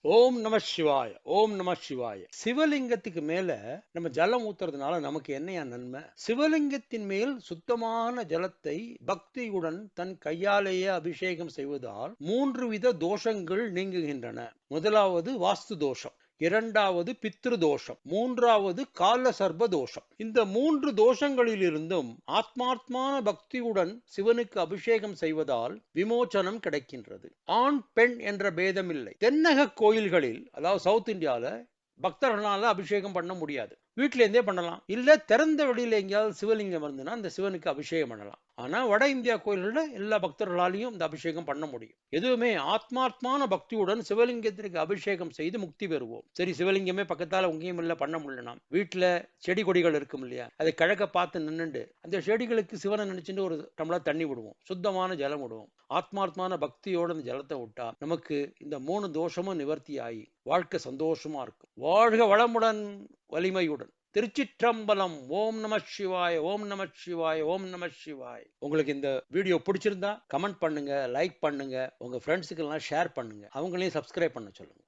ஓம் நம சிவாய ஓம் நம சிவாய. சிவலிங்கத்துக்கு மேல நம்ம ஜலம் ஊத்துறதுனால நமக்கு என்னையா நன்மை? சிவலிங்கத்தின் மேல் சுத்தமான ஜலத்தை பக்தியுடன் தன் கையாலேயே அபிஷேகம் செய்வதால் 3 வித தோஷங்கள் நீங்குகின்றன. முதலாவது வாஸ்து தோஷம், இரண்டாவது பித்ரு தோஷம், மூன்றாவது கால சர்ப்ப தோஷம். இந்த 3 தோஷங்களிலிருந்தும் ஆத்மார்த்தமான பக்தியுடன் சிவனுக்கு அபிஷேகம் செய்வதால் விமோச்சனம் கிடைக்கின்றது. ஆண் பெண் என்ற பேதம் இல்லை. தென்னக கோயில்களில், அதாவது சவுத் இந்தியால, பக்தர்களால அபிஷேகம் பண்ண முடியாது. வீட்டில இருந்தே பண்ணலாம். இல்ல திறந்த வெளியில எங்கேயாவது சிவலிங்கம் இருந்ததுன்னா அந்த சிவனுக்கு அபிஷேகம் பண்ணலாம். ஆனா வட இந்தியா கோயில்கள்ல எல்லா பக்தர்களாலையும் இந்த அபிஷேகம் பண்ண முடியும். எதுவுமே ஆத்மார்த்தமான பக்தியுடன் சிவலிங்கத்திற்கு அபிஷேகம் செய்து முக்தி பெறுவோம். சரி, சிவலிங்கமே பக்கத்தால உங்கேயும் இல்ல, பண்ண முடியல, வீட்டுல செடி கொடிகள் இருக்கும் இல்லையா, அதை கிழக்க பார்த்து நின்னுண்டு அந்த செடிகளுக்கு சிவனை நினைச்சுட்டு ஒரு டம்ளர் தண்ணி விடுவோம், சுத்தமான ஜலம் விடுவோம். ஆத்மார்த்தமான பக்தியோட அந்த ஜலத்தை விட்டா நமக்கு இந்த 3 தோஷமும் நிவர்த்தி ஆகி வாழ்க்கை சந்தோஷமா இருக்கும். வாழ்க வளமுடன், வலிமையுடன். திருச்சிற்றம்பலம். ஓம் நம சிவாய ஓம் நம சிவாய ஓம் நம சிவாய. உங்களுக்கு இந்த வீடியோ பிடிச்சிருந்தா கமெண்ட் பண்ணுங்க, லைக் பண்ணுங்க, உங்க ஃப்ரெண்ட்ஸுக்கு எல்லாம் ஷேர் பண்ணுங்க, அவங்களையும் சப்ஸ்கிரைப் பண்ண சொல்லுங்க.